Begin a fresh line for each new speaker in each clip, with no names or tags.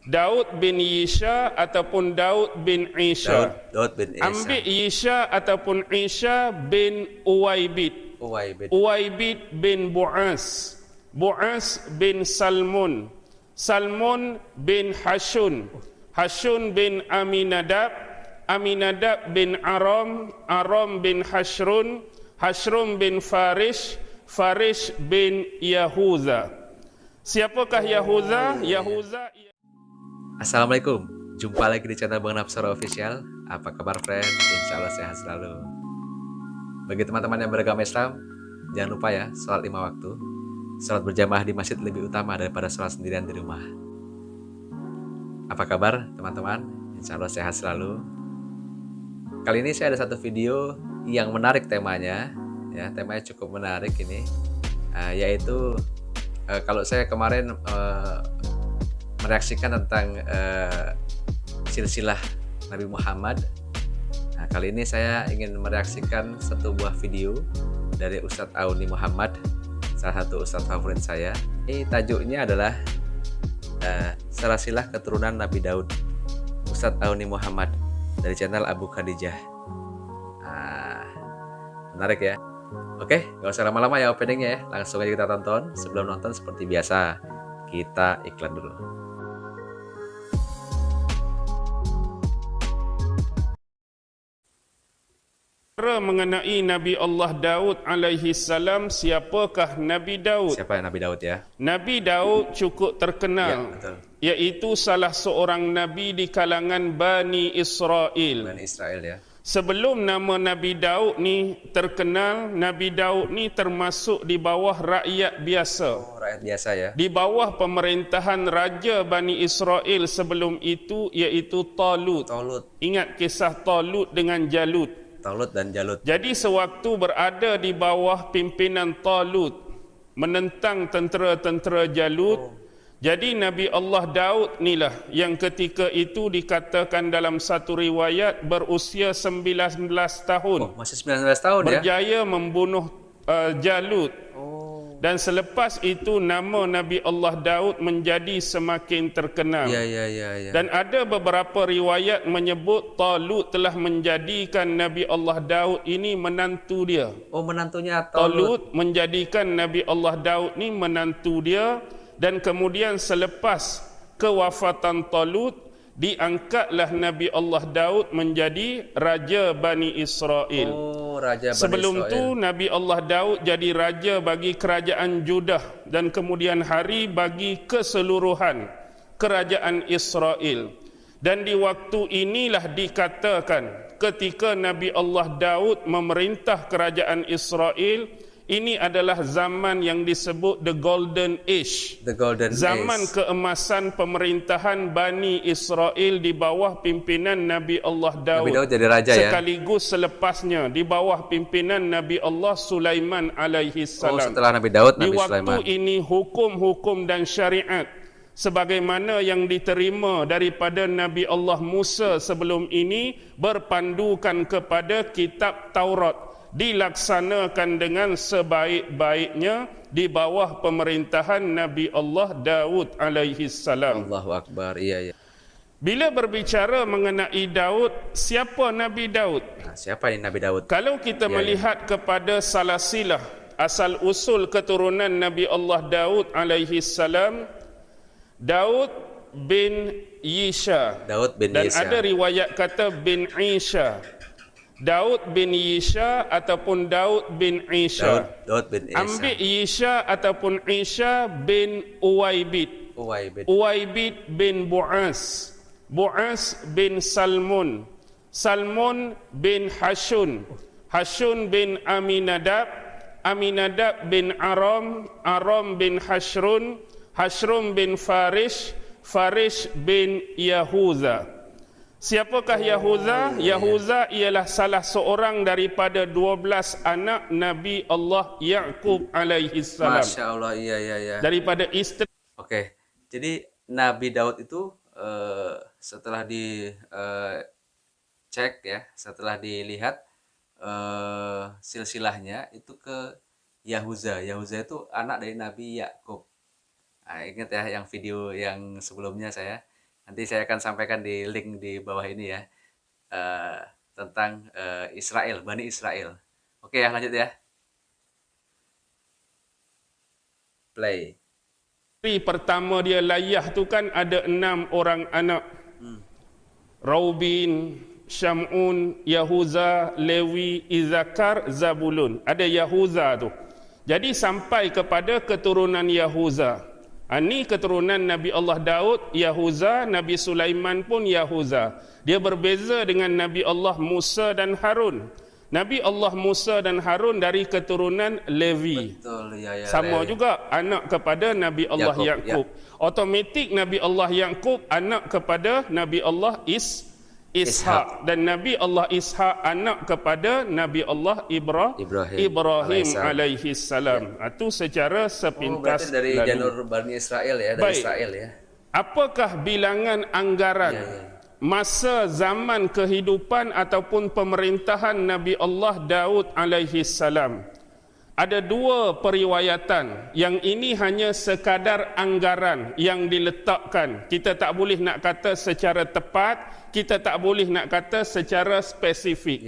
Daud bin Yisha ataupun Daud bin Isha.
Daud bin Isa.
Ambil Yisha ataupun Isha bin Uwaibid.
Uwaibid.
Uwaibid bin Bu'as. Bu'as bin Salmun. Salmun bin Hashun. Hashun bin Aminadab. Aminadab bin Aram. Aram bin Hashrun. Hashrun bin Farish. Farish bin Yahuza. Siapakah Yahuza? Yahuza.
Assalamualaikum, jumpa lagi di channel Bang Napsara Official. Apa kabar friend? Insya Allah sehat selalu. Bagi teman-teman yang beragama Islam, jangan lupa ya, sholat 5 waktu. Sholat berjamaah di masjid lebih utama daripada sholat sendirian di rumah. Apa kabar teman-teman? Insya Allah sehat selalu. Kali ini saya ada satu video yang menarik temanya. Ya, temanya cukup menarik ini, yaitu kalau saya kemarin mereaksikan tentang silsilah Nabi Muhammad. Nah, kali ini saya ingin mereaksikan satu buah video dari Ustadz Auni Muhammad, salah satu Ustadz favorit saya. Ini tajuknya adalah silsilah keturunan Nabi Daud, Ustadz Auni Muhammad dari channel Abu Khadijah. Menarik ya. Oke, gak usah lama-lama ya openingnya ya. Langsung aja kita tonton. Sebelum nonton seperti biasa, kita iklan dulu.
Mengenai Nabi Allah Daud alaihi salam, siapakah Nabi Daud?
Siapa Nabi Daud ya?
Nabi Daud cukup terkenal,
Ya, betul.
yaitu salah seorang nabi di kalangan Bani Israel.
Bani Israel ya.
Sebelum nama Nabi Daud ni terkenal, Nabi Daud ni termasuk di bawah rakyat biasa.
Oh, rakyat biasa ya.
Di bawah pemerintahan Raja Bani Israel sebelum itu, iaitu Talut.
Talut.
Ingat kisah Talut dengan Jalut.
Talut dan Jalut.
Jadi sewaktu berada di bawah pimpinan Talut, menentang tentera-tentera Jalut, jadi Nabi Allah Daud inilah yang ketika itu dikatakan dalam satu riwayat berusia 19 tahun.
Oh, masih 19 tahun ya?
Berjaya membunuh Jalut. Dan selepas itu nama Nabi Allah Daud menjadi semakin terkenal.
Ya.
Dan ada beberapa riwayat menyebut Talut telah menjadikan Nabi Allah Daud ini menantu dia.
Oh, menantunya Talut.
Talut menjadikan Nabi Allah Daud ni menantu dia, dan kemudian selepas kewafatan Talut diangkatlah Nabi Allah Daud menjadi Raja Bani Israel.
Oh, Raja Bani
Sebelum
Israel.
tu Nabi Allah Daud jadi raja bagi kerajaan Judah, dan kemudian hari bagi keseluruhan kerajaan Israel. Dan di waktu inilah dikatakan ketika Nabi Allah Daud memerintah kerajaan Israel, ini adalah zaman yang disebut the golden age.
The golden
Zaman
age.
keemasan pemerintahan Bani Israel di bawah pimpinan Nabi Allah Daud.
Nabi Daud jadi raja ya.
Sekaligus selepasnya di bawah pimpinan Nabi Allah Sulaiman alaihi
Oh,
salam.
setelah Nabi Daud,
Di
Nabi
waktu
Sulaiman.
ini hukum-hukum dan syariat sebagaimana yang diterima daripada Nabi Allah Musa sebelum ini berpandukan kepada kitab Taurat, dilaksanakan dengan sebaik-baiknya di bawah pemerintahan Nabi Allah Daud alaihi salam.
Allahu Akbar. Iya.
Bila berbicara mengenai Daud, siapa Nabi Daud?
Nah, siapa ini Nabi Daud?
Kalau kita melihat kepada salasilah asal usul keturunan Nabi Allah Daud alaihi salam, Daud bin Yisha.
Daud bin
Dan
Yisha.
ada riwayat kata bin Isha. Daud bin Yisha ataupun Daud bin Isha.
Daud bin Isa.
Ambil Yisha ataupun Isha bin Uwaibid.
Uwaibid.
Uwaibid bin Bu'as. Bu'as bin Salmun. Salmun bin Hashun. Hashun bin Aminadab. Aminadab bin Aram. Aram bin Hashrun. Hashrun bin Farish. Farish bin Yahuza. Siapakah Yahuza? Yahuza ialah salah seorang daripada 12 anak Nabi Allah Ya'qub alaihi salam.
Masya Allah, iya.
Daripada isteri.
Oke, jadi Nabi Daud itu setelah dicek ya, setelah dilihat silsilahnya itu ke Yahuza. Yahuza itu anak dari Nabi Yakub. Nah, ingat ya yang video yang sebelumnya saya Nanti saya akan sampaikan di link di bawah ini ya, tentang Israel, Bani Israel. Oke ya, lanjut ya. Play.
Pertama dia layah tu kan ada 6 orang anak. Raubin, Syamun, Yahuza, Lewi, Izakar, Zabulun. Ada Yahuza tu. Jadi sampai kepada keturunan Yahuza. Ini keturunan Nabi Allah Daud, Yahuza, Nabi Sulaiman pun Yahuza. Dia berbeza dengan Nabi Allah Musa dan Harun. Nabi Allah Musa dan Harun dari keturunan Levi.
Betul, ya,
sama Levi juga anak kepada Nabi Allah Yakub. Otomatik Nabi Allah Yakub anak kepada Nabi Allah Ishak, dan Nabi Allah Ishak anak kepada Nabi Allah Ibrahim alaihi salam. Itu secara sepintas.
Dari jalur Bani Israel ya, dari Israel ya.
Apakah bilangan anggaran masa zaman kehidupan ataupun pemerintahan Nabi Allah Daud alaihi salam? Ada 2 periwayatan. Yang ini hanya sekadar anggaran yang diletakkan. Kita tak boleh nak kata secara tepat, kita tak boleh nak kata secara spesifik.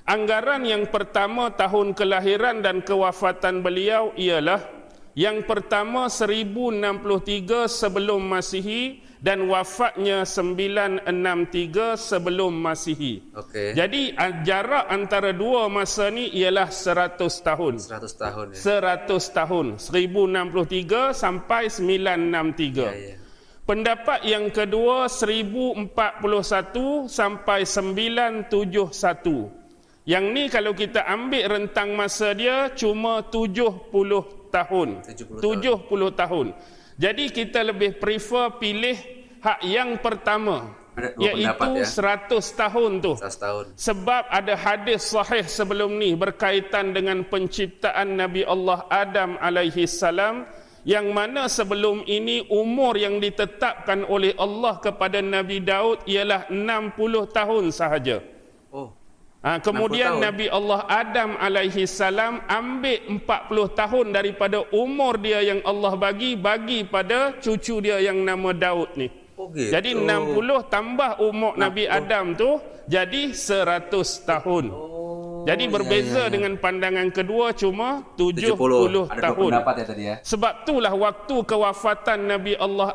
Anggaran yang pertama tahun kelahiran dan kewafatan beliau ialah yang pertama 1063 sebelum Masihi dan wafatnya 963 sebelum Masihi. Jadi jarak antara 2 masa ni ialah 100 tahun. 100 tahun ya. 100 tahun. 1063 sampai 963. Pendapat yang kedua 1041 sampai 971. Yang ni kalau kita ambil rentang masa dia cuma 70 tahun. 70 tahun. Jadi kita lebih prefer pilih hak yang pertama, iaitu 100 tahun tu. 100 tahun. Sebab ada hadis sahih sebelum ni berkaitan dengan penciptaan Nabi Allah Adam alaihi salam, yang mana sebelum ini umur yang ditetapkan oleh Allah kepada Nabi Daud ialah 60 tahun sahaja. Kemudian Nabi Allah Adam alaihi salam ambil 40 tahun daripada umur dia yang Allah bagi pada cucu dia yang nama Daud ni. Jadi 60 tambah umur Nabi Adam tu jadi 100 tahun. Jadi berbeza dengan pandangan kedua cuma 70 tahun. Sebab itulah waktu kewafatan Nabi Allah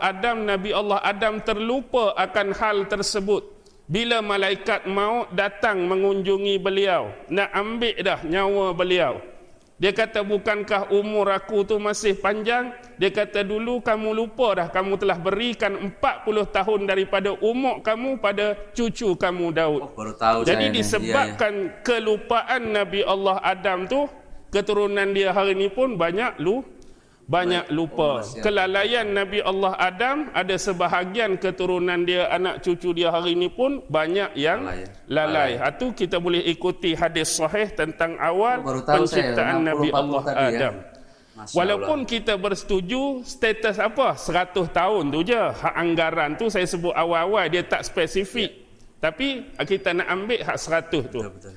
Adam terlupa akan hal tersebut. Bila malaikat maut datang mengunjungi beliau, nak ambil dah nyawa beliau. Dia kata, bukankah umur aku tu masih panjang? Dia kata, dulu kamu lupa dah, kamu telah berikan 40 tahun daripada umur kamu pada cucu kamu Daud.
Baru tahu.
Jadi disebabkan kelupaan Nabi Allah Adam tu, keturunan dia hari ni pun banyak lupa. Kelalaian Nabi Allah Adam, ada sebahagian keturunan dia, anak cucu dia hari ini pun banyak yang lalai. Itu kita boleh ikuti hadis sahih tentang awal penciptaan Nabi Allah Adam. Walaupun kita bersetuju status apa 100 tahun tu je, hak anggaran tu saya sebut awal-awal, dia tak spesifik. Tapi kita nak ambil hak 100 tu. Betul.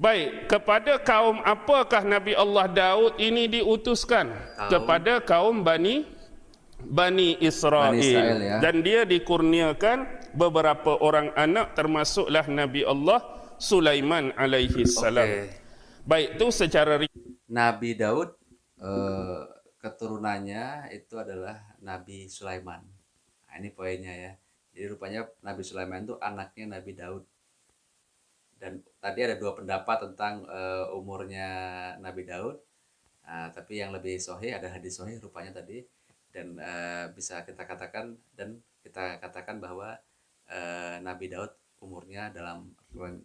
Baik, kepada kaum apakah Nabi Allah Daud ini diutuskan? Kepada kaum Bani Israel, ya. Dan dia dikurniakan beberapa orang anak, termasuklah Nabi Allah Sulaiman alaihi salam. Baik, itu secara
Nabi Daud keturunannya itu adalah Nabi Sulaiman. Nah, ini poinnya ya. Jadi rupanya Nabi Sulaiman itu anaknya Nabi Daud. Dan tadi ada 2 pendapat tentang umurnya Nabi Daud. Tapi yang lebih sahih ada hadis sahih rupanya tadi. Dan bisa kita katakan bahwa Nabi Daud umurnya dalam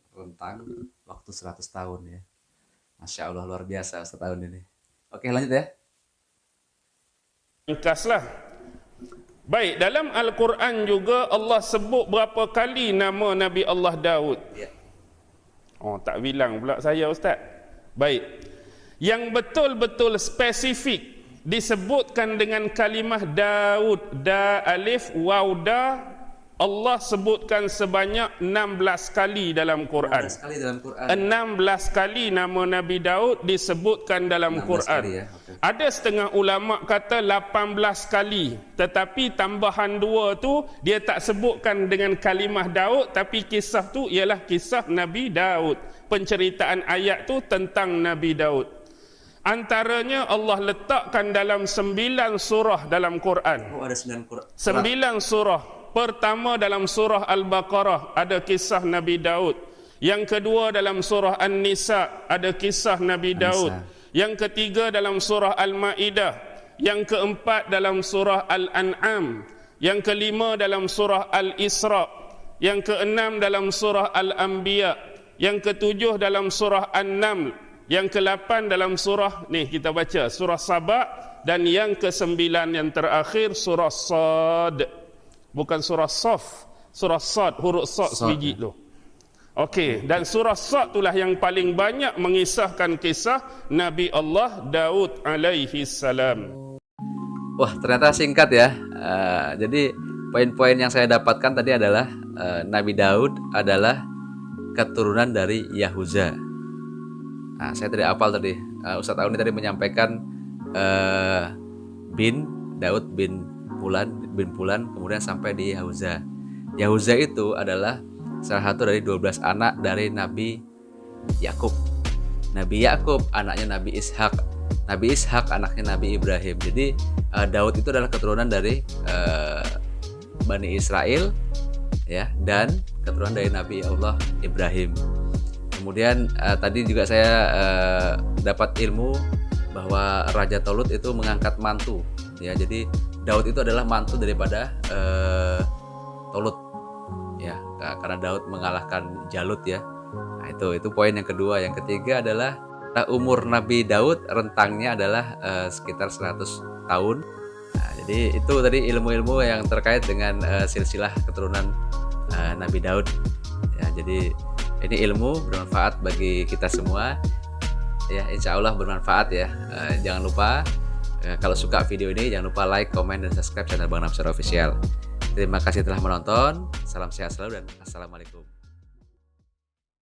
rentang waktu 100 tahun ya. Masya Allah, luar biasa setahun ini. Oke, lanjut ya.
Ringkaslah. Baik, dalam Al-Quran juga Allah sebut berapa kali nama Nabi Allah Daud. Tak bilang pula saya, Ustaz. Baik. Yang betul-betul spesifik disebutkan dengan kalimah Daud, da alif waw da, Allah sebutkan sebanyak 16 kali dalam Quran.
16 kali dalam Quran.
16 kali nama Nabi Daud disebutkan dalam
16
Quran.
kali ya? Okay.
Ada setengah ulama kata 18 kali, tetapi tambahan 2 tu dia tak sebutkan dengan kalimah Daud, tapi kisah tu ialah kisah Nabi Daud. Penceritaan ayat tu tentang Nabi Daud. Antaranya Allah letakkan dalam 9 surah dalam Quran.
Oh, ada 9 Quran.
9 surah. Pertama dalam surah Al-Baqarah ada kisah Nabi Daud. Yang kedua dalam surah An-Nisa ada kisah Nabi Daud. Yang ketiga dalam surah Al-Maidah. Yang keempat dalam surah Al-An'am. Yang kelima dalam surah Al-Isra. Yang keenam dalam surah Al-Anbiya. Yang ketujuh dalam surah An-Naml. Yang ke-8 dalam surah ni kita baca surah Saba, dan yang ke-9 yang terakhir surah Sad. Bukan surah Saf, surah Sad, huruf Sad sebiji tu. Okey, dan surah Sad itulah yang paling banyak mengisahkan kisah Nabi Allah Daud alaihi salam.
Wah, ternyata singkat ya. Jadi poin-poin yang saya dapatkan tadi adalah Nabi Daud adalah keturunan dari Yahuza. Nah, saya tadi apal tadi. Ustadz Auni tadi menyampaikan bin Daud bin Pulan, kemudian sampai di Yahuza. Yahuza itu adalah salah satu dari 12 anak dari Nabi Yakub. Nabi Yakub anaknya Nabi Ishak. Nabi Ishak anaknya Nabi Ibrahim. Jadi Daud itu adalah keturunan dari Bani Israel ya, dan keturunan dari Nabi Allah Ibrahim. Kemudian tadi juga saya dapat ilmu bahwa Raja Tolut itu mengangkat mantu ya. Jadi Daud itu adalah mantu daripada Tolut ya, karena Daud mengalahkan Jalut ya. Nah, itu poin yang kedua. Yang ketiga adalah umur Nabi Daud rentangnya adalah sekitar 100 tahun. Nah, jadi itu tadi ilmu-ilmu yang terkait dengan silsilah keturunan Nabi Daud ya. Jadi ini ilmu bermanfaat bagi kita semua ya, insya Allah bermanfaat ya. Jangan lupa kalau suka video ini jangan lupa like, komen, dan subscribe channel Bang Napsar Official. Terima kasih telah menonton. Salam sehat selalu dan assalamualaikum.